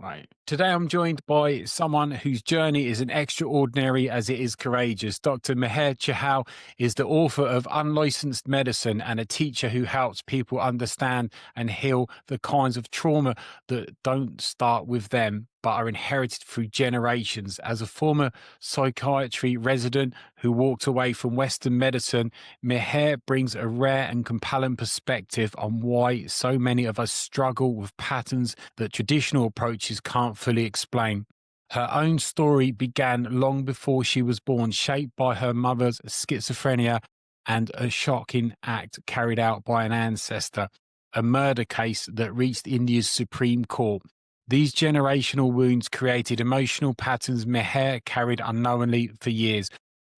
Right. Today, I'm joined by someone whose journey is as extraordinary as it is courageous. Dr. Meher Chahal is the author of Unlicensed Medicine and a teacher who helps people understand and heal the kinds of trauma that don't start with them but are inherited through generations. As a former psychiatry resident who walked away from Western medicine, Meher brings a rare and compelling perspective on why so many of us struggle with patterns that traditional approaches can't fully explain. Her own story began long before she was born, shaped by her mother's schizophrenia and a shocking act carried out by an ancestor, a murder case that reached India's Supreme Court. These generational wounds created emotional patterns Meher carried unknowingly for years.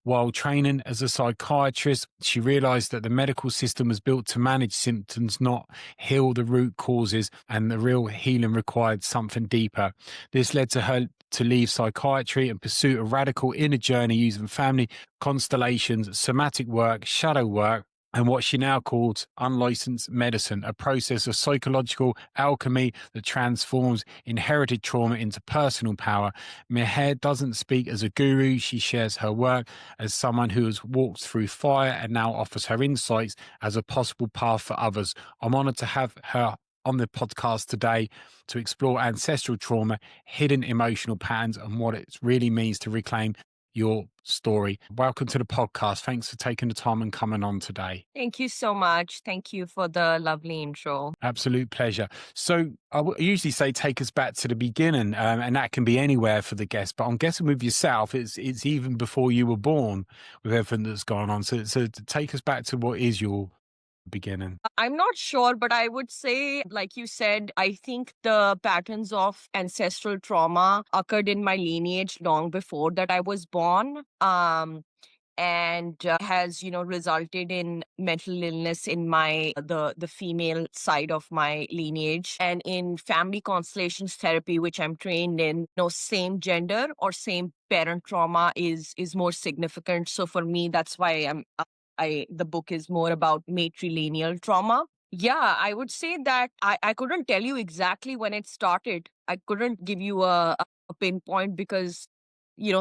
While training as a psychiatrist, she realized that the medical system was built to manage symptoms, not heal the root causes, and the real healing required something deeper. This led to her to leave psychiatry and pursue a radical inner journey using family constellations, somatic work, shadow work, and what she now calls unlicensed medicine, a process of psychological alchemy that transforms inherited trauma into personal power. Meher doesn't speak as a guru. She shares her work as someone who has walked through fire and now offers her insights as a possible path for others. I'm honored to have her on the podcast today to explore ancestral trauma, hidden emotional patterns, and what it really means to reclaim your story. Welcome to the podcast. Thanks for taking the time and coming on today. Thank you so much. Thank you for the lovely intro. Absolute pleasure. So I usually say take us back to the beginning, and that can be anywhere for the guest. But I'm guessing with yourself, it's even before you were born with everything that's gone on. So take us back to what is your beginning. I'm not sure, but I would say, like you said, I think the patterns of ancestral trauma occurred in my lineage long before that I was born. And has resulted in mental illness in my the female side of my lineage, and in family constellations therapy, which I'm trained in, same gender or same parent trauma is more significant. So for me, that's why the book is more about matrilineal trauma. Yeah, I would say that I couldn't tell you exactly when it started. I couldn't give you a pinpoint because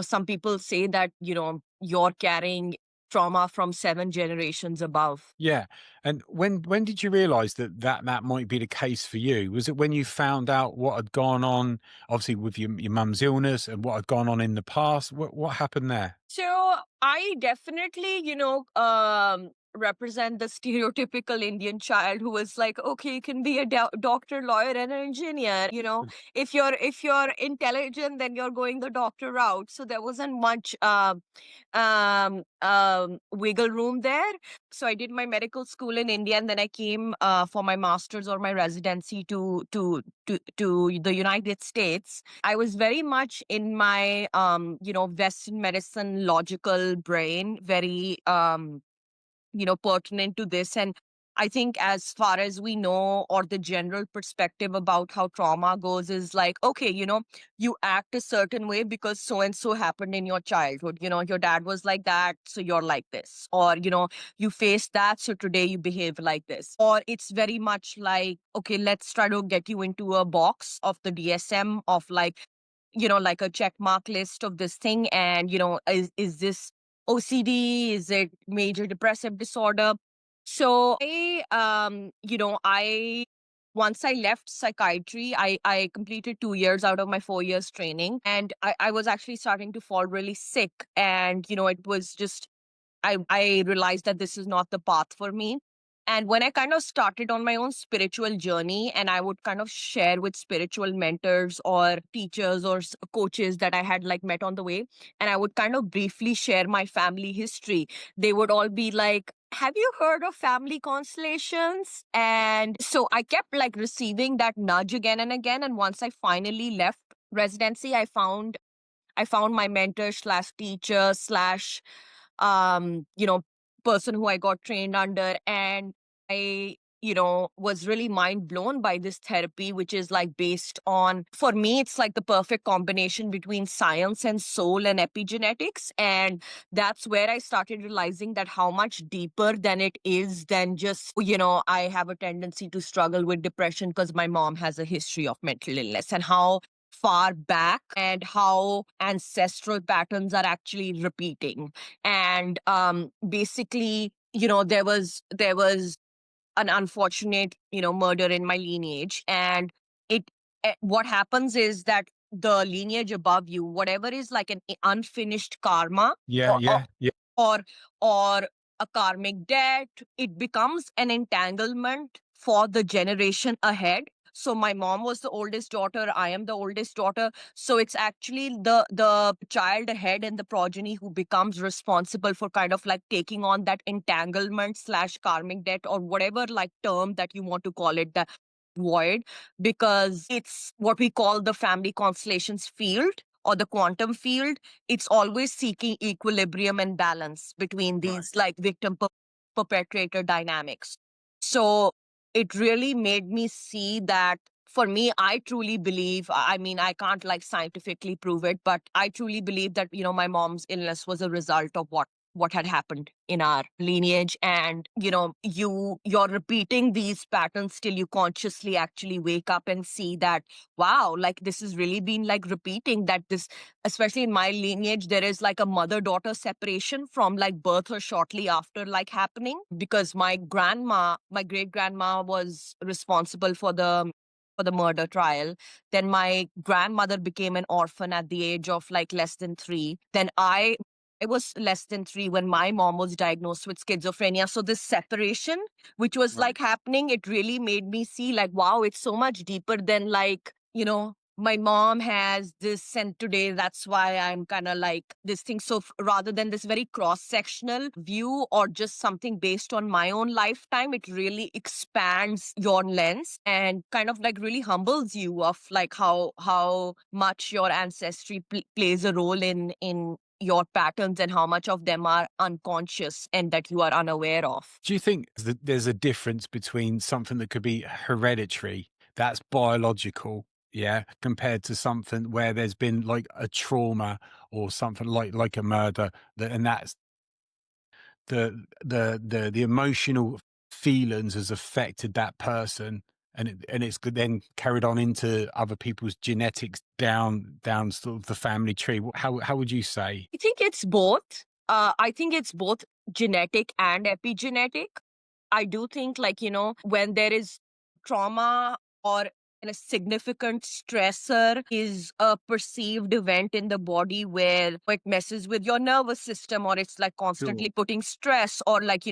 some people say that you're carrying trauma from 7 generations above. Yeah. And when did you realize that might be the case for you? Was it when you found out what had gone on, obviously with your mum's illness and what had gone on in the past? What happened there? So I definitely, represent the stereotypical Indian child who is like, okay, you can be a doctor, lawyer, and an engineer. If you're intelligent, then you're going the doctor route. So there wasn't much wiggle room there. So I did my medical school in India, and then I came for my master's or my residency to the United States. I was very much in my Western medicine logical brain, very pertinent to this. And I think as far as we know, or the general perspective about how trauma goes is like, okay, you act a certain way because so and so happened in your childhood. Your dad was like that, so you're like this. Or, you faced that, so today you behave like this. Or it's very much like, okay, let's try to get you into a box of the DSM of like, like a check mark list of this thing. And, is this OCD? Is it major depressive disorder? So I once I left psychiatry, I completed 2 years out of my 4 years training, and I was actually starting to fall really sick. And, it was just, I realized that this is not the path for me. And when I kind of started on my own spiritual journey, and I would kind of share with spiritual mentors or teachers or coaches that I had like met on the way, and I would kind of briefly share my family history, they would all be like, have you heard of family constellations? And so I kept like receiving that nudge again and again. And once I finally left residency, I found my mentor slash teacher slash um, you know, person who I got trained under. And I, was really mind blown by this therapy, which is like based on, for me, it's like the perfect combination between science and soul and epigenetics. And that's where I started realizing that how much deeper than it is than just, I have a tendency to struggle with depression because my mom has a history of mental illness, and how far back and how ancestral patterns are actually repeating. And basically, there was an unfortunate, murder in my lineage. And it, what happens is that the lineage above you, whatever is like an unfinished karma, Yeah, or yeah, yeah. or or a karmic debt, it becomes an entanglement for the generation ahead. So my mom was the oldest daughter, I am the oldest daughter, so it's actually the child ahead and the progeny who becomes responsible for kind of like taking on that entanglement slash karmic debt, or whatever like term that you want to call it, the void, because it's what we call the family constellations field or the quantum field. It's always seeking equilibrium and balance between Right. these like victim perpetrator dynamics. So it really made me see that, for me, I truly believe, I mean, I can't like scientifically prove it, but I truly believe that, my mom's illness was a result of what had happened in our lineage. And you're repeating these patterns till you consciously actually wake up and see that, wow, like this has really been like repeating, that this, especially in my lineage, there is like a mother daughter separation from like birth or shortly after like happening, because my grandma, my great grandma, was responsible for the murder trial. Then my grandmother became an orphan at the age of like less than 3. Then I was less than 3 when my mom was diagnosed with schizophrenia. So this separation, which was Right. like happening, it really made me see like, wow, it's so much deeper than like, my mom has this and today that's why I'm kind of like this thing. So rather than this very cross sectional view or just something based on my own lifetime, it really expands your lens and kind of like really humbles you of like how much your ancestry plays a role in your patterns and how much of them are unconscious and that you are unaware of. Do you think that there's a difference between something that could be hereditary, that's biological, yeah, compared to something where there's been like a trauma or something like a murder, and that's the emotional feelings has affected that person, and it's then carried on into other people's genetics down sort of the family tree. How would you say? I think it's both. I think it's both genetic and epigenetic. I do think, like, when there is trauma or a significant stressor is a perceived event in the body where it messes with your nervous system, or it's like Sure. constantly putting stress, or like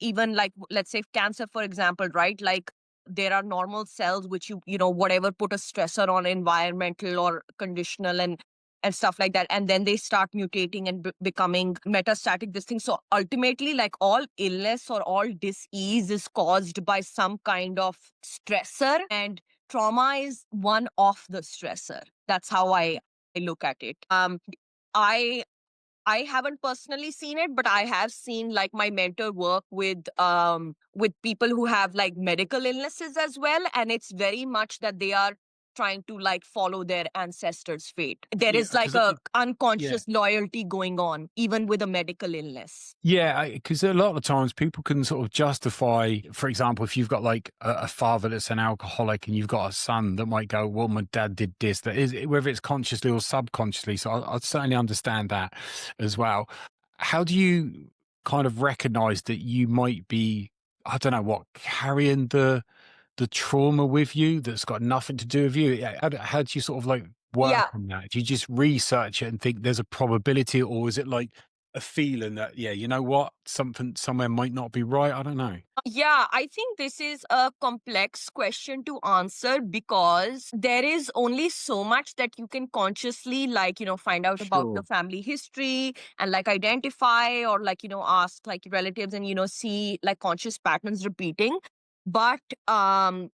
even like let's say cancer, for example, right? Like there are normal cells which whatever put a stressor on environmental or conditional and stuff like that, and then they start mutating and becoming metastatic, this thing. So ultimately, like all illness or all disease is caused by some kind of stressor, and trauma is one of the stressor. That's how I look at it. I I haven't personally seen it, but I have seen like my mentor work with people who have like medical illnesses as well, and it's very much that they are trying to like follow their ancestors' fate. There Yeah, is like because a yeah. unconscious loyalty going on even with a medical illness. Yeah, because a lot of times people can sort of justify, for example, if you've got like a father that's an alcoholic and you've got a son that might go, well, my dad did this, that is, whether it's consciously or subconsciously. So I certainly understand that as well. How do you kind of recognize that you might be, I don't know what, carrying the trauma with you that's got nothing to do with you? Yeah, how do you sort of like work Yeah. on that? Do you just research it and think there's a probability, or is it like a feeling that, yeah, you know what, something somewhere might not be right? I don't know. Yeah, I think this is a complex question to answer because there is only so much that you can consciously, like, find out about the Sure. family history and like identify or like, ask like relatives and, see like conscious patterns repeating. But, I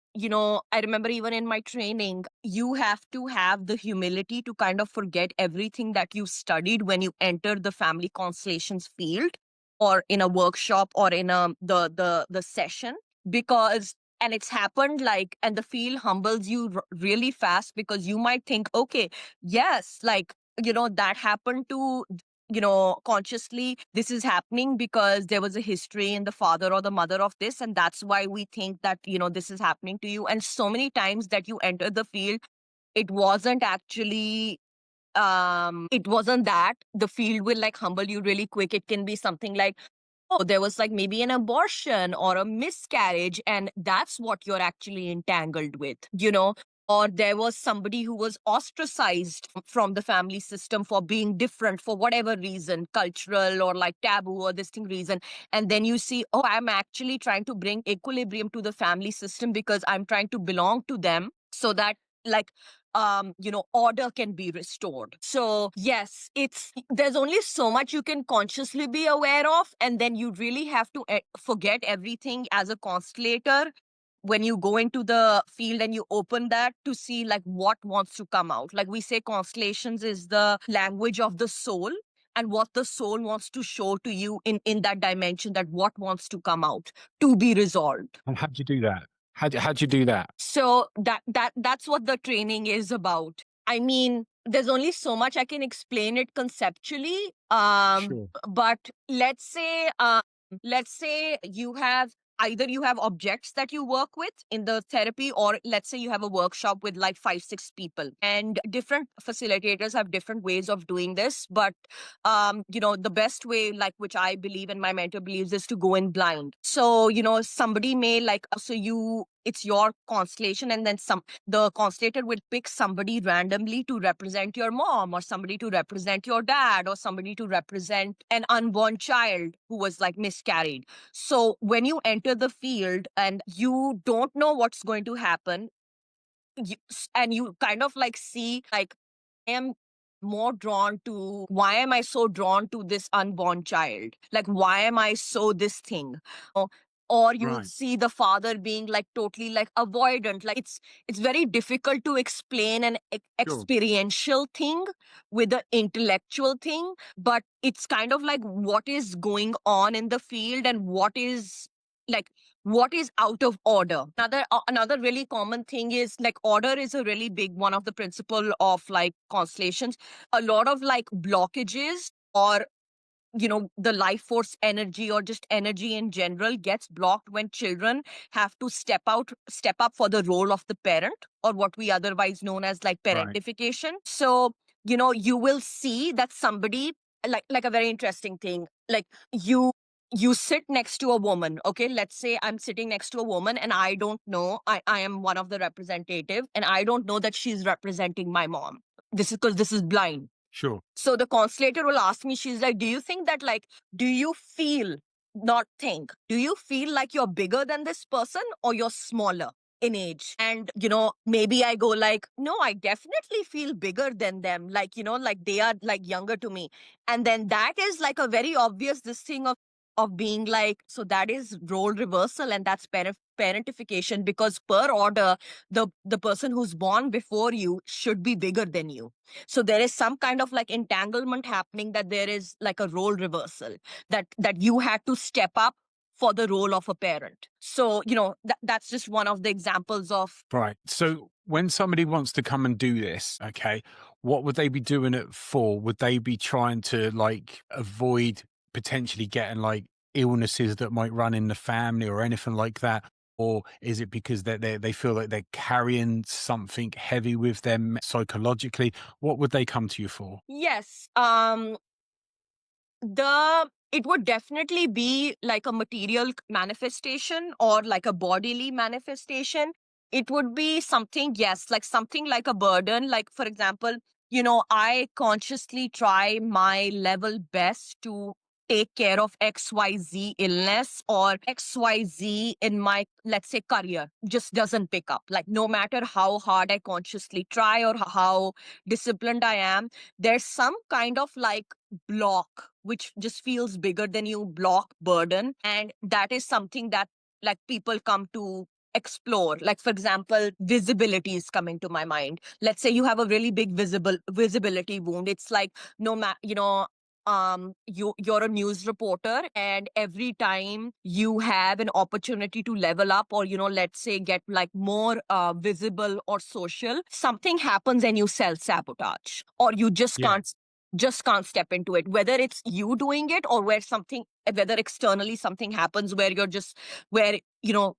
remember even in my training, you have to have the humility to kind of forget everything that you studied when you enter the family constellations field or in a workshop or in the session, because and it's happened like, and the field humbles you really fast, because you might think, okay, yes, like, that happened to, consciously this is happening because there was a history in the father or the mother of this, and that's why we think that, this is happening to you. And so many times that you enter the field, it wasn't actually it wasn't that the field will like humble you really quick. It can be something like, oh, there was like maybe an abortion or a miscarriage, and that's what you're actually entangled with, or there was somebody who was ostracized from the family system for being different for whatever reason, cultural or like taboo or this thing reason. And then you see, oh, I'm actually trying to bring equilibrium to the family system because I'm trying to belong to them so that like order can be restored. So yes, there's only so much you can consciously be aware of, and then you really have to forget everything as a constellator when you go into the field and you open that to see like what wants to come out. Like we say, constellations is the language of the soul, and what the soul wants to show to you in that dimension, that what wants to come out to be resolved. And how'd you do that? How'd you do that? So that's what the training is about. I mean, there's only so much I can explain it conceptually. Sure. But let's say you have objects that you work with in the therapy, or let's say you have a workshop with like 5 6 people, and different facilitators have different ways of doing this. But the best way, like which I believe and my mentor believes, is to go in blind. So somebody may like, so you it's your constellation, and then the constellator will pick somebody randomly to represent your mom, or somebody to represent your dad, or somebody to represent an unborn child who was like miscarried. So when you enter the field and you don't know what's going to happen, and you kind of like see like, I am more drawn to, why am I so drawn to this unborn child? Like, why am I so this thing? Or, or you Right. see the father being like totally like avoidant. Like it's very difficult to explain an Sure. experiential thing with an intellectual thing, but it's kind of like what is going on in the field and like what is out of order. Another really common thing is like, order is a really big one of the principle of like constellations. A lot of like blockages, or the life force energy, or just energy in general, gets blocked when children have to step up for the role of the parent, or what we otherwise known as like Right. parentification. So you will see that somebody, like a very interesting thing, like you sit next to a woman. Okay, let's say I'm sitting next to a woman, and I don't know, I am one of the representative, and I don't know that she's representing my mom. This is because this is blind. Sure. So the constellator will ask me, she's like, do you think that, like, do you feel, not think, do you feel like you're bigger than this person, or you're smaller in age? And, maybe I go like, no, I definitely feel bigger than them. Like, like they are like younger to me. And then that is like a very obvious, this thing of being like, so that is role reversal, and that's parentification, because per order, the person who's born before you should be bigger than you. So there is some kind of like entanglement happening, that there is like a role reversal, that you had to step up for the role of a parent. So that's just one of the examples of. Right. So when somebody wants to come and do this, okay, what would they be doing it for? Would they be trying to like avoid potentially getting like illnesses that might run in the family or anything like that? Or is it because they feel like they're carrying something heavy with them psychologically? What would they come to you for? Yes, it would definitely be like a material manifestation, or like a bodily manifestation. It would be something, yes, like something like a burden. Like, for example, I consciously try my level best to take care of XYZ illness, or XYZ in my, let's say, career just doesn't pick up. Like, no matter how hard I consciously try, or how disciplined I am, there's some kind of like block which just feels bigger than you, block, burden. And that is something that like people come to explore. Like, for example, visibility is coming to my mind. Let's say you have a really big visibility wound. It's like, no matter, you're a news reporter, and every time you have an opportunity to level up, or let's say get like more visible or social, something happens and you self sabotage, or you Yeah. just can't step into it, whether it's you doing it, or whether externally something happens where you're just, where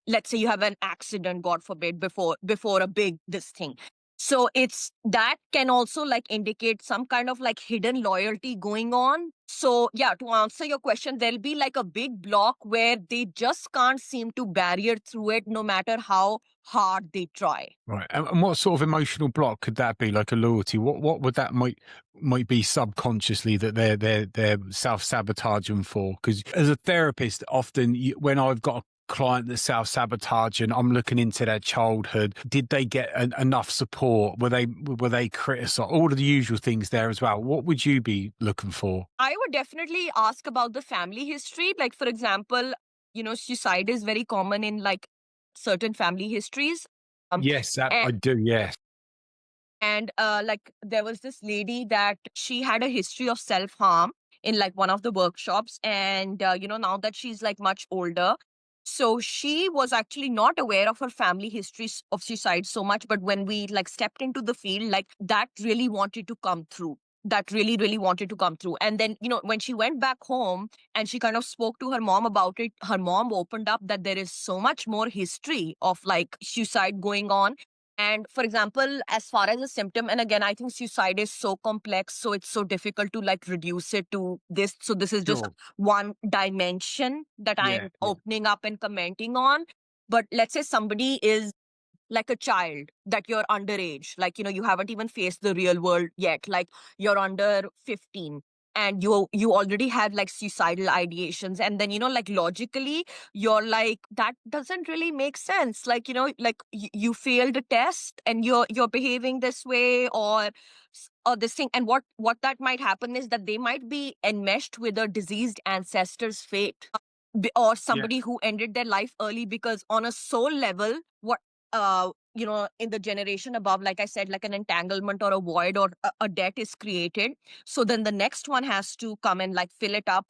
let's say you have an accident, god forbid, before a big this thing. So it's that can also like indicate some kind of like hidden loyalty going on. So yeah, to answer your question, there'll be like a big block where they just can't seem to barrier through it no matter how hard they try. Right. And what sort of emotional block could that be? Like a loyalty? What would that might be subconsciously that they're self sabotaging for? Because as a therapist, often when I've got a client that's self sabotaging, I'm looking into their childhood. Did they get enough support? Were they criticized? All of the usual things there as well. What would you be looking for? I would definitely ask about the family history. Like, for example, suicide is very common in like certain family histories. Um, Yes, that I do. Yes. and like there was this lady that she had a history of self harm in like one of the workshops, and now that she's like much older, so she was actually not aware of her family history of suicide so much, but when we like stepped into the field, like that really wanted to come through, that really wanted to come through. And then when she went back home and she kind of spoke to her mom about it, her mom opened up that there is so much more history of like suicide going on. And for example, as far as a symptom, and again, I think suicide is so complex, so it's so difficult to like reduce it to this. So this is just Sure. one dimension that Yeah. I'm opening up and commenting on. But let's say somebody is like a child, that you're underage, like you haven't even faced the real world yet, like you're under 15, and you already have like suicidal ideations, and then like logically you're like, that doesn't really make sense, like like you failed a test and you're behaving this way, or this thing. And what that might happen is that they might be enmeshed with a diseased ancestor's fate, or Yeah. somebody who ended their life early, because on a soul level, what in the generation above, like I said, like an entanglement or a void or a debt is created. So then the next one has to come and like fill it up.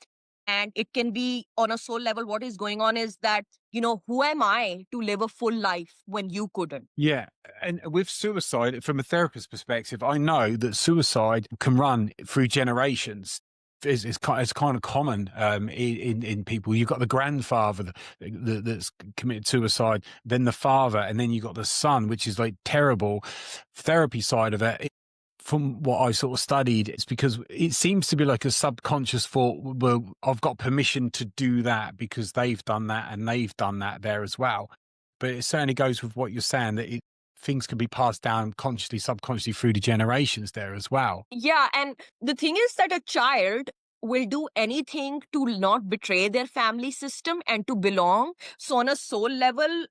And it can be on a soul level, what is going on is that, who am I to live a full life when you couldn't? Yeah, and with suicide, from a therapist's perspective, I know that suicide can run through generations. It's kind of common in people. You've got the grandfather that's committed suicide, then the father, and then you've got the son, which is like terrible. Therapy side of it, from what I sort of studied, it's because it seems to be like a subconscious thought. Well, I've got permission to do that because they've done that and they've done that there as well. But it certainly goes with what you're saying that things can be passed down consciously, subconsciously through the generations there as well. Yeah, and the thing is that a child will do anything to not betray their family system and to belong. So on a soul level,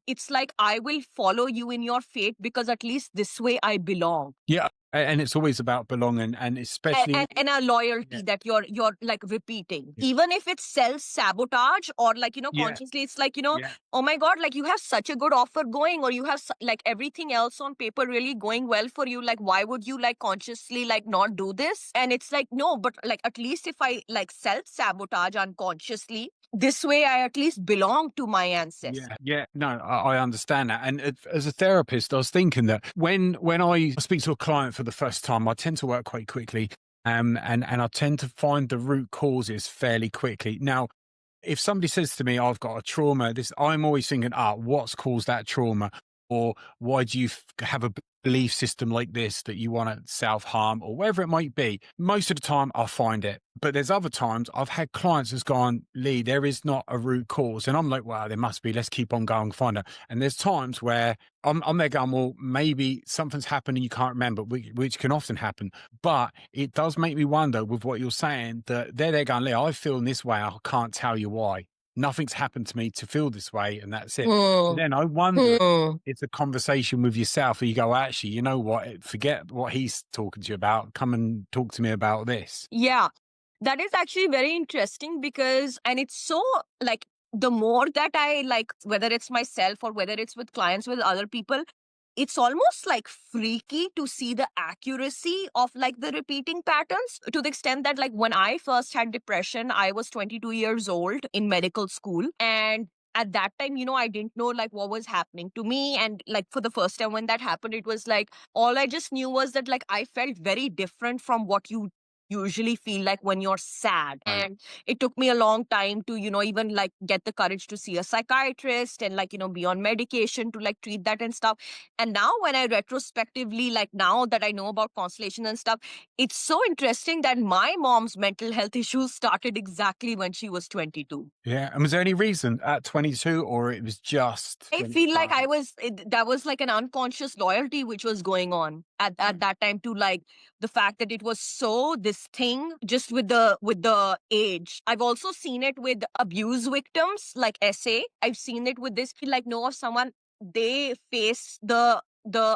it's like, I will follow you in your fate because at least this way I belong. Yeah, and it's always about belonging, and and, especially and, and a yeah, loyalty that you're like repeating, yeah, even if it's self sabotage, or like yeah, consciously, it's like yeah, oh my god, like you have such a good offer going, or you have like everything else on paper really going well for you, like why would you like consciously like not do this? And it's like, no, but like at least if I like self sabotage unconsciously, this way I at least belong to my ancestors. yeah. No, I understand that. And as a therapist, I was thinking that when I speak to a client for the first time, I tend to work quite quickly, and I tend to find the root causes fairly quickly. Now, if somebody says to me, I've got a trauma, this, I'm always thinking, what's caused that trauma? Or why do you have a belief system like this that you want to self harm or whatever it might be? Most of the time, I'll find it. But there's other times I've had clients that's gone, Lee, there is not a root cause. And I'm like, well, there must be. Let's keep on going, find it. And there's times where I'm there going, well, maybe something's happened and you can't remember, which can often happen. But it does make me wonder with what you're saying that they're there going, Lee, I feel in this way. I can't tell you why. Nothing's happened to me to feel this way, and that's it. Hmm. Then I wonder, Hmm. it's a conversation with yourself where you go, actually, you know what? Forget what he's talking to you about. Come and talk to me about this. Yeah, that is actually very interesting, because, and it's so like, the more that I like, whether it's myself or whether it's with clients, with other people, it's almost like freaky to see the accuracy of like the repeating patterns, to the extent that like when I first had depression, I was 22 years old in medical school. And at that time, I didn't know like what was happening to me. And like for the first time when that happened, it was like all I just knew was that like I felt very different from what you usually feel like when you're sad. And it took me a long time to, even like get the courage to see a psychiatrist and like, be on medication to like treat that and stuff. And now when I retrospectively, like now that I know about constellation and stuff, it's so interesting that my mom's mental health issues started exactly when she was 22. Yeah. And was there any reason at 22, or it was just I when it feel like started? that was like an unconscious loyalty which was going on at that time, to like the fact that it was so this thing just with the age. I've also seen it with abuse victims like SA. I've seen it with this, like know of someone, they face the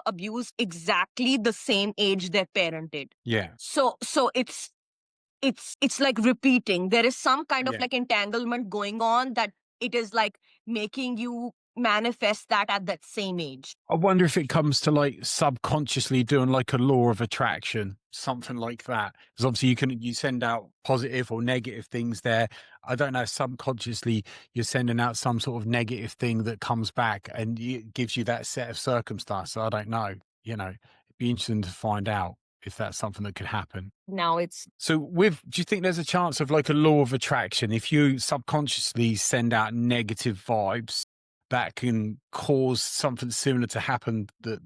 abuse exactly the same age their parent did. Yeah. So it's like repeating. There is some kind of Yeah. like entanglement going on that it is like making you manifest that at that same age. I wonder if it comes to like subconsciously doing like a law of attraction, something like that. Because obviously you send out positive or negative things there. I don't know, subconsciously you're sending out some sort of negative thing that comes back and it gives you that set of circumstances. I don't know. It'd be interesting to find out if that's something that could happen. Now it's So do you think there's a chance of like a law of attraction? If you subconsciously send out negative vibes, that can cause something similar to happen that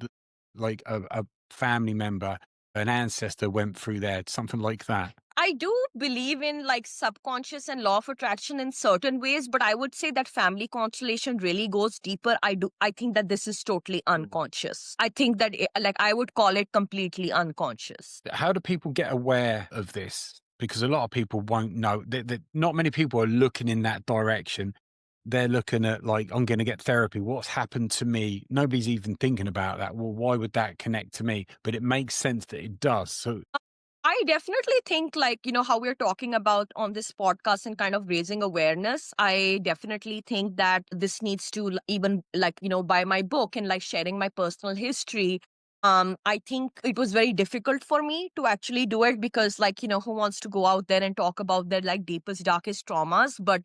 like a family member, an ancestor went through there, something like that. I do believe in like subconscious and law of attraction in certain ways, but I would say that family constellation really goes deeper. I think that this is totally unconscious. I think that like I would call it completely unconscious. How do people get aware of this? Because a lot of people won't know. Not many people are looking in that direction. They're looking at like, I'm going to get therapy. What's happened to me? Nobody's even thinking about that. Well, why would that connect to me? But it makes sense that it does. So, I definitely think, like, how we're talking about on this podcast and kind of raising awareness. I definitely think that this needs to even, like, by my book and like sharing my personal history. I think it was very difficult for me to actually do it because, like, who wants to go out there and talk about their like deepest, darkest traumas? But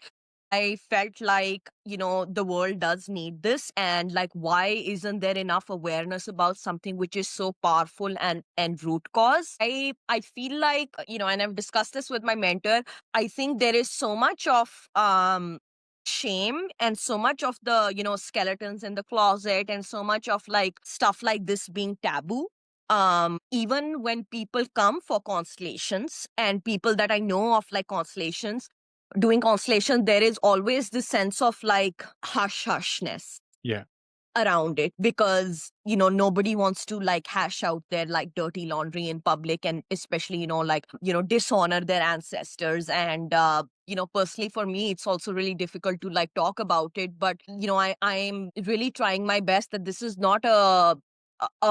I felt like, the world does need this. And like, why isn't there enough awareness about something which is so powerful and root cause? I feel like, and I've discussed this with my mentor, I think there is so much of shame and so much of the, skeletons in the closet and so much of like stuff like this being taboo. Even when people come for constellations and people that I know of like constellations, doing constellation, there is always this sense of like hush hushness yeah, around it because nobody wants to like hash out their like dirty laundry in public, and especially like dishonor their ancestors. And personally for me it's also really difficult to like talk about it, but I'm really trying my best that this is not a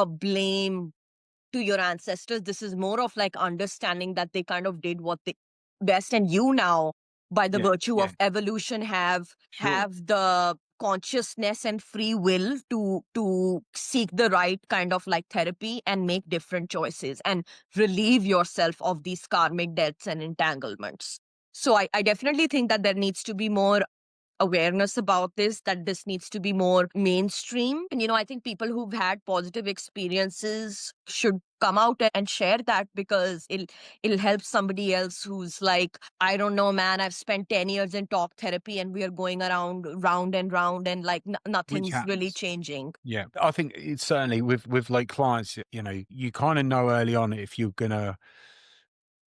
blame to your ancestors. This is more of like understanding that they kind of did what they best, and you now, by the yeah, virtue yeah, of evolution, have sure. have the consciousness and free will to seek the right kind of like therapy and make different choices and relieve yourself of these karmic debts and entanglements. So I definitely think that there needs to be more awareness about this, that this needs to be more mainstream. And I think people who've had positive experiences should come out and share that, because it'll help somebody else who's like, I don't know, man, I've spent 10 years in talk therapy and we are going around round and round, and like Which nothing's really happens. changing. Yeah, I think it's certainly with like clients, you kind of know early on if you're gonna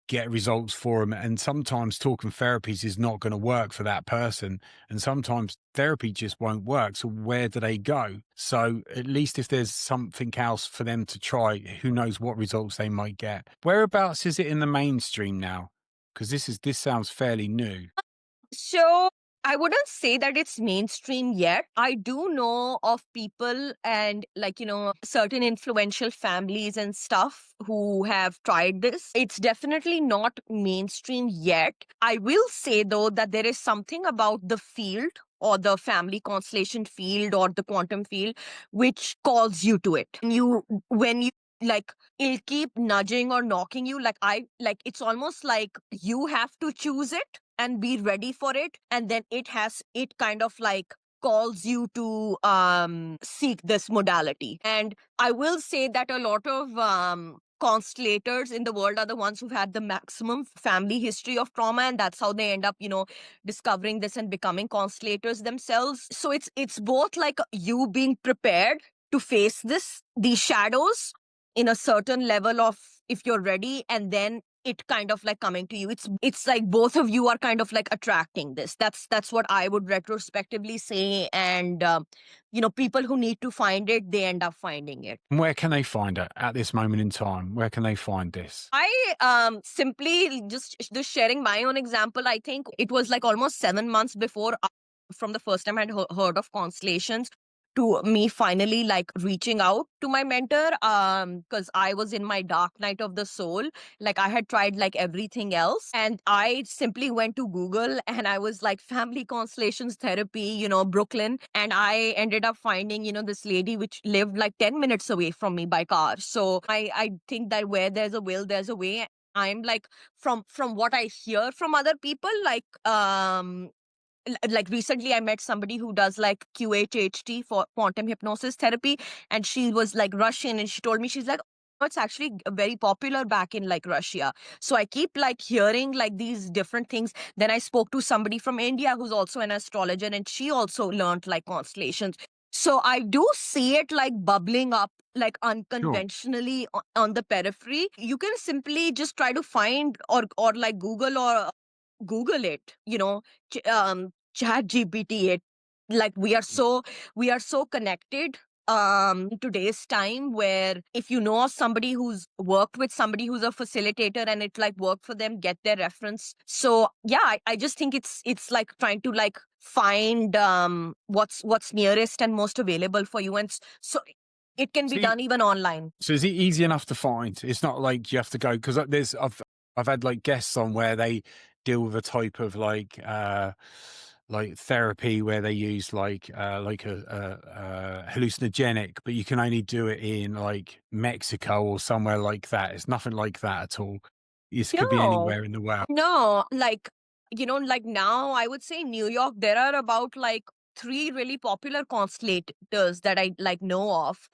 get results for them. And sometimes talking therapies is not going to work for that person. And sometimes therapy just won't work. So where do they go? So at least if there's something else for them to try, who knows what results they might get. Whereabouts is it in the mainstream now? Because this sounds fairly new. So I wouldn't say that it's mainstream yet. I do know of people and like, certain influential families and stuff who have tried this. It's definitely not mainstream yet. I will say though that there is something about the field or the family constellation field or the quantum field which calls you to it. And when you like, it'll keep nudging or knocking you, like it's almost like you have to choose it and be ready for it, and then it kind of like calls you to seek this modality. And I will say that a lot of constellators in the world are the ones who've had the maximum family history of trauma, and that's how they end up, discovering this and becoming constellators themselves. So it's both like you being prepared to face these shadows in a certain level of, if you're ready, and then it kind of like coming to you. It's like both of you are kind of like attracting this. That's what I would retrospectively say. And people who need to find it, they end up finding it. And where can they find it at this moment in time? Where can they find this? I simply just sharing my own example. I think it was like almost 7 months before, from the first time I'd heard of Constellations to me finally like reaching out to my mentor, because I was in my dark night of the soul. Like I had tried like everything else, and I simply went to Google and I was like family constellations therapy, Brooklyn, and I ended up finding, this lady which lived like 10 minutes away from me by car. So I think that where there's a will, there's a way. I'm like, from what I hear from other people, like recently I met somebody who does like QHHT for quantum hypnosis therapy, and she was like Russian, and she told me, she's like, "Oh, it's actually very popular back in like Russia." So I keep like hearing like these different things. Then I spoke to somebody from India who's also an astrologer, and she also learned like constellations. So I do see it like bubbling up like Sure. unconventionally on the periphery. You can simply just try to find, or like Google it, chat GPT it. Like we are so connected in today's time, where if you know of somebody who's worked with somebody who's a facilitator and it like worked for them, get their reference. So yeah, I just think it's like trying to like find what's nearest and most available for you. And so it can be See, done even online. so is it easy enough to find? It's not like you have to go because I've had like guests on where they deal with a type of like therapy where they use like a hallucinogenic, but you can only do it in like Mexico or somewhere like that. It's nothing like that at all. This could be No, anywhere in the world. no, like, like now I would say New York, there are about like three really popular constellators that I like know of.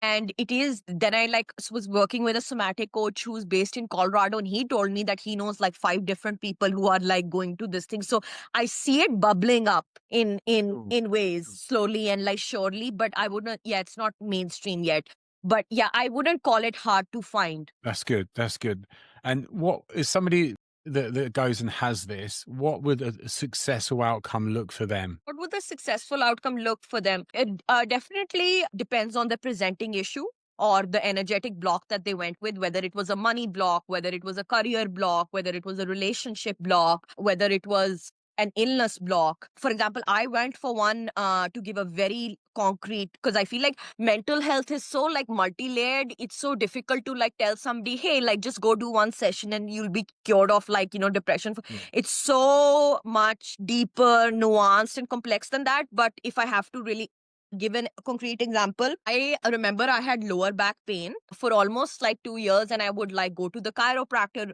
And it is, then I like was working with a somatic coach who's based in Colorado, and he told me that he knows like five different people who are like going to this thing. So I see it bubbling up in in Ooh, in ways slowly and like surely, but I wouldn't, yeah, it's not mainstream yet. But yeah, I wouldn't call it hard to find. that's good. That's good. And what is somebody that goes and has this? What would a successful outcome look for them? What would the successful outcome look for them? It definitely depends on the presenting issue or the energetic block that they went with, whether it was a money block, whether it was a career block, whether it was a relationship block, whether it was an illness block. For example, I went for one to give a very concrete, because I feel like mental health is so like multi-layered. It's so difficult to like tell somebody, hey, like just go do one session and you'll be cured of like, depression. Yeah. It's so much deeper, nuanced, and complex than that. But if I have to really give a concrete example, I remember I had lower back pain for almost like 2 years, and I would like go to the chiropractor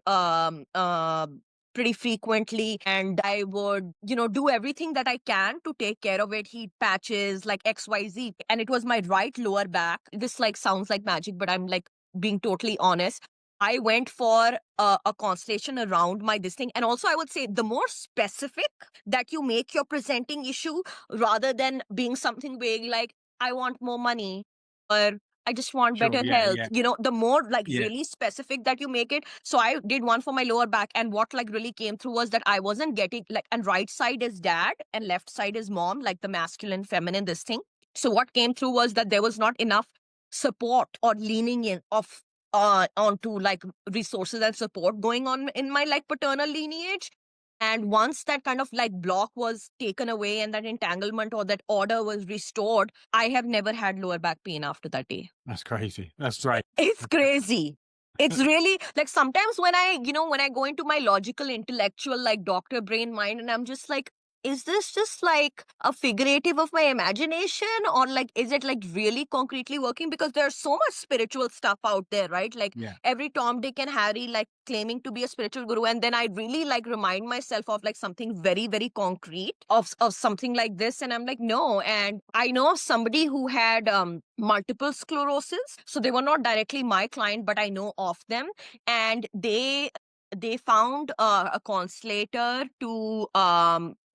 pretty frequently, and I would, do everything that I can to take care of it, heat patches, like XYZ. And it was my right lower back. This like sounds like magic, but I'm like being totally honest. I went for a constellation around my this thing. And also, I would say the more specific that you make your presenting issue, rather than being something vague like, I want more money, or I just want Sure. better Yeah. health, Yeah. the more like Yeah. really specific that you make it. So I did one for my lower back. And what like really came through was that I wasn't getting like, and right side is dad and left side is mom, like the masculine, feminine, this thing. So what came through was that there was not enough support or leaning in of onto like resources and support going on in my like paternal lineage. And once that kind of like block was taken away and that entanglement or that order was restored, I have never had lower back pain after that day. That's crazy. That's right. It's crazy. It's really like sometimes when I go into my logical, intellectual, like doctor brain mind, and I'm just like, is this just like a figurative of my imagination, or like is it like really concretely working? Because there's so much spiritual stuff out there, right? Like Yeah. every Tom, Dick, and Harry like claiming to be a spiritual guru, and then I really like remind myself of like something very, very concrete of something like this, and I'm like, no. And I know somebody who had multiple sclerosis, so they were not directly my client, but I know of them, and they found a constellator to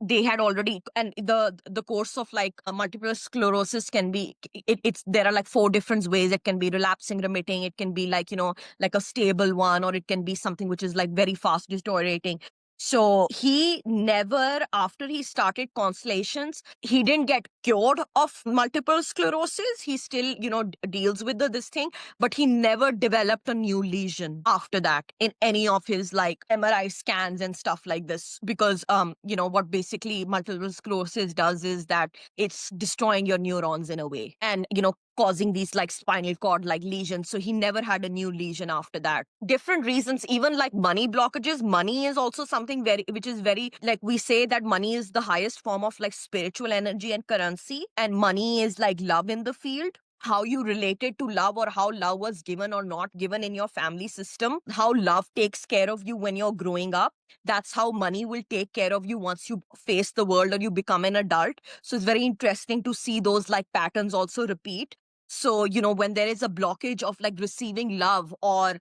they had already, and the course of like multiple sclerosis can be, it's there are like four different ways it can be: relapsing, remitting, it can be like, you know, like a stable one, or it can be something which is like very fast deteriorating. So he never, after he started Constellations, he didn't get cured of multiple sclerosis. He still, you know, deals with this thing, but he never developed a new lesion after that in any of his like MRI scans and stuff like this. Because you know, what basically multiple sclerosis does is that it's destroying your neurons in a way, and you know, causing these like spinal cord like lesions. So he never had a new lesion after that. Different reasons, even like money blockages. Money is also something very, which is very, like we say that money is the highest form of like spiritual energy and currency, and money is like love in the field. How you related to love, or how love was given or not given in your family system, how love takes care of you when you're growing up, that's how money will take care of you once you face the world or you become an adult. So it's very interesting to see those like patterns also repeat. So, you know, when there is a blockage of like receiving love, or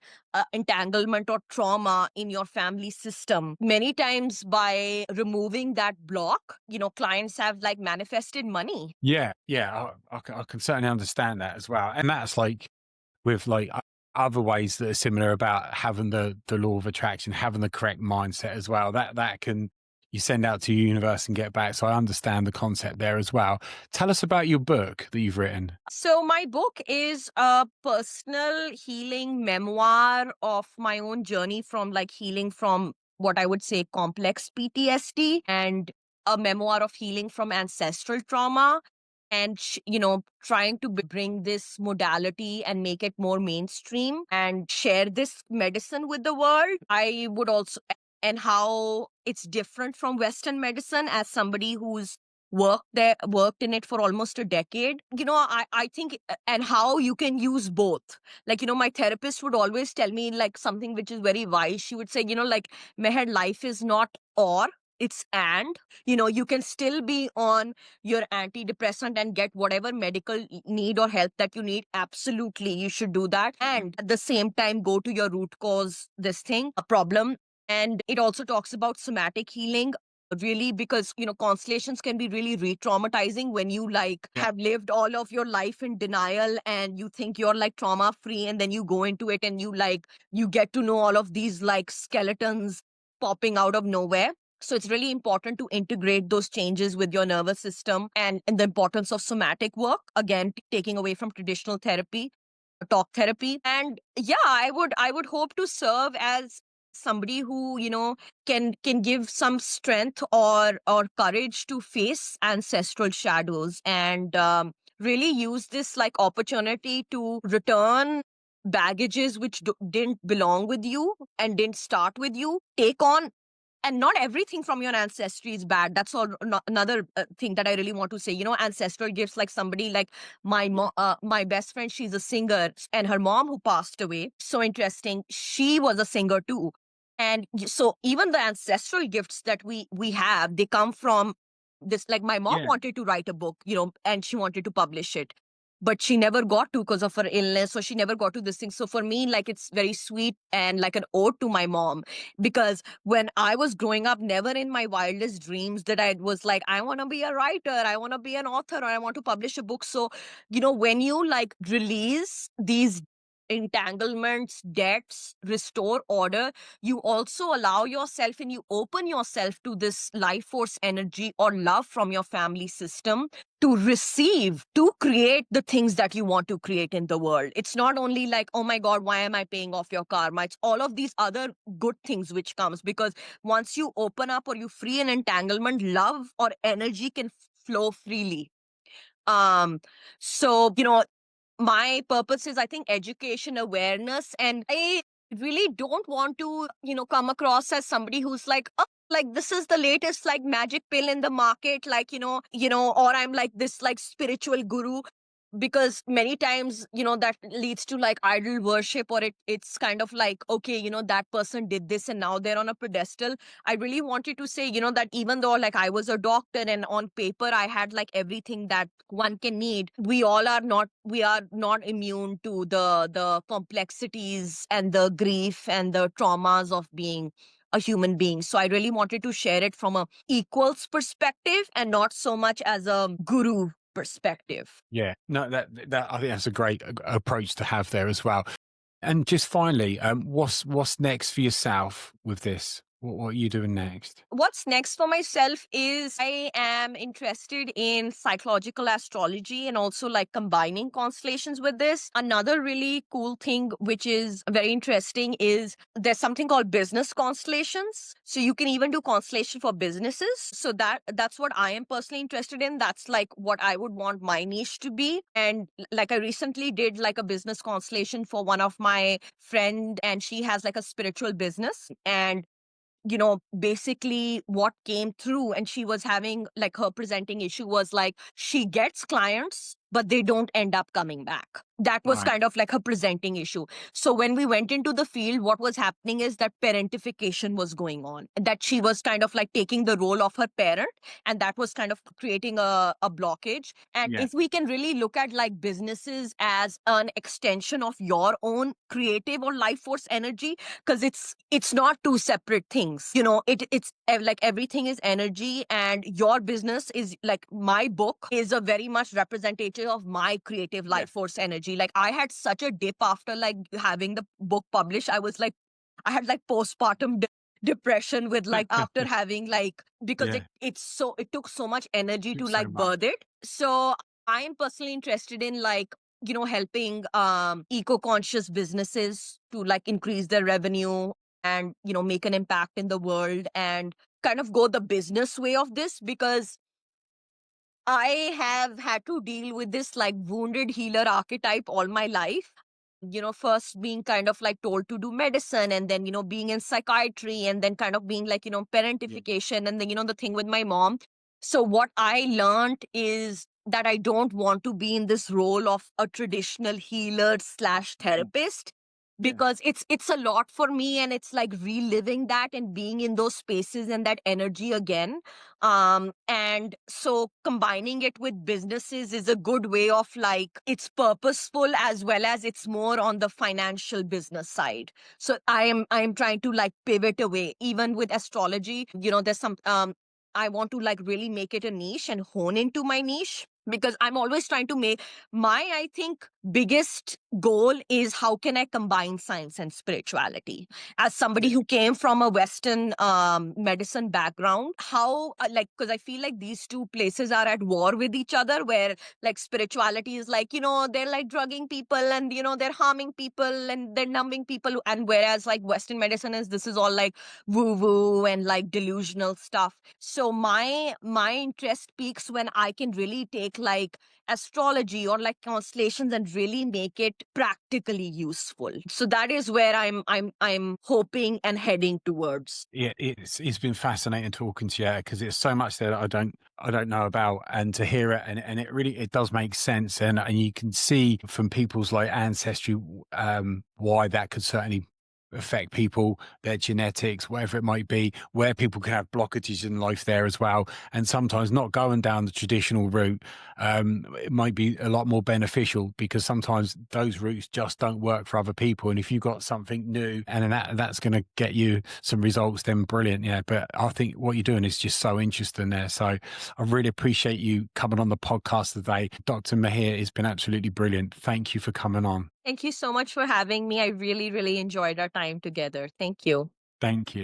entanglement or trauma in your family system, many times by removing that block, you know, clients have like manifested money. Yeah, yeah, I can certainly understand that as well, and that's like with like other ways that are similar about having the law of attraction, having the correct mindset as well. That can you send out to your universe and get back. So I understand the concept there as well. Tell us about your book that you've written. So my book is a personal healing memoir of my own journey from like healing from what I would say complex PTSD, and a memoir of healing from ancestral trauma, and you know, trying to bring this modality and make it more mainstream and share this medicine with the world. I would also, and how it's different from Western medicine, as somebody who's worked in it for almost a decade, you know, I think, and how you can use both. Like, you know, my therapist would always tell me like something which is very wise. She would say, you know, like, Meher, life is not or, it's and. You know, you can still be on your antidepressant and get whatever medical need or help that you need. Absolutely, you should do that, and at the same time go to your root cause, this thing, a problem. And it also talks about somatic healing, really, because you know, constellations can be really re-traumatizing when you like Yeah. have lived all of your life in denial, and you think you're like trauma free, and then you go into it and you like, you get to know all of these like skeletons popping out of nowhere. So it's really important to integrate those changes with your nervous system, and the importance of somatic work, again, taking away from traditional therapy, talk therapy. And yeah, I would hope to serve as somebody who, you know, can give some strength or courage to face ancestral shadows, and really use this like opportunity to return baggages which didn't belong with you and didn't start with you, take on. And not everything from your ancestry is bad. That's all, another thing that I really want to say. You know, ancestral gifts, like somebody like my best friend, she's a singer, and her mom who passed away, so interesting, she was a singer too. And so even the ancestral gifts that we have, they come from this. Like my mom Yeah. wanted to write a book, you know, and she wanted to publish it, but she never got to because of her illness, so she never got to this thing. So for me, like, it's very sweet and like an ode to my mom, because when I was growing up, never in my wildest dreams that I was like, I want to be a writer, I want to be an author, or I want to publish a book. So, you know, when you like release these entanglements, debts, restore order, you also allow yourself and you open yourself to this life force energy or love from your family system to receive, to create the things that you want to create in the world. It's not only like, oh my God, why am I paying off your karma? It's all of these other good things which comes, because once you open up or you free an entanglement, love or energy can flow freely. Um, so, you know, my purpose is, I think, education, awareness, and I really don't want to, you know, come across as somebody who's like, like this is the latest like magic pill in the market, like or I'm like this like spiritual guru, because many times that leads to like idol worship, or it's kind of like, okay, that person did this and now they're on a pedestal. I really wanted to say that even though like I was a doctor and on paper I had like everything that one can need, we are not immune to the complexities and the grief and the traumas of being a human being. So I really wanted to share it from a equals perspective and not so much as a guru perspective. Yeah, no, that I think that's a great approach to have there as well. And just finally, what's next for yourself with this? What are you doing next? What's next for myself is I am interested in psychological astrology and also like combining constellations with this. Another really cool thing, which is very interesting, is there's something called business constellations. So you can even do constellation for businesses. So that's what I am personally interested in. That's like what I would want my niche to be. And like I recently did like a business constellation for one of my friend, and she has like a spiritual business. And basically what came through, and she was having like her presenting issue was like she gets clients, but they don't end up coming back. That was Right. kind of like her presenting issue. So when we went into the field, what was happening is that parentification was going on, that she was kind of like taking the role of her parent, and that was kind of creating a blockage. And Yeah. if we can really look at like businesses as an extension of your own creative or life force energy, because it's not two separate things. Like everything is energy, and your business is like, my book is a very much representative of my creative Yeah. life force energy. Like I had such a dip after like having the book published. I was like, I had like postpartum depression with like after having like, because Yeah. it took so much energy to Took like so much. birth it. So I am personally interested in like helping eco-conscious businesses to like increase their revenue and make an impact in the world, and kind of go the business way of this, because I have had to deal with this like wounded healer archetype all my life. First being kind of like told to do medicine, and then, being in psychiatry, and then kind of being like, Yeah. parentification, and then, the thing with my mom. So what I learned is that I don't want to be in this role of a traditional healer slash Mm. therapist, Yeah. because it's a lot for me, and it's like reliving that and being in those spaces and that energy again. And so combining it with businesses is a good way of like, it's purposeful as well as it's more on the financial business side. So I am trying to like pivot away. Even with astrology, there's some I want to like really make it a niche and hone into my niche, because I'm always trying to make my, I think, biggest goal is how can I combine science and spirituality. As somebody Yeah. who came from a Western medicine background, how like, because I feel like these two places are at war with each other, where like spirituality is like, they're like drugging people, and they're harming people, and they're numbing people, and whereas like Western medicine is, this is all like woo woo and like delusional stuff. So my interest peaks when I can really take like astrology or like constellations and really make it practically useful. So that is where I'm hoping and heading towards. Yeah, it's been fascinating talking to you because it's so much there that I don't know about, and to hear it, and it really it does make sense, and you can see from people's like ancestry why that could certainly affect people, their genetics, whatever it might be, where people can have blockages in life there as well, and sometimes not going down the traditional route, it might be a lot more beneficial because sometimes those routes just don't work for other people, and if you've got something new and then that's going to get you some results, then brilliant. Yeah, but I think what you're doing is just so interesting there. So I really appreciate you coming on the podcast today. Dr. Mahir, it's been absolutely brilliant. Thank you for coming on. Thank you so much for having me. I really, really enjoyed our time together. Thank you. Thank you.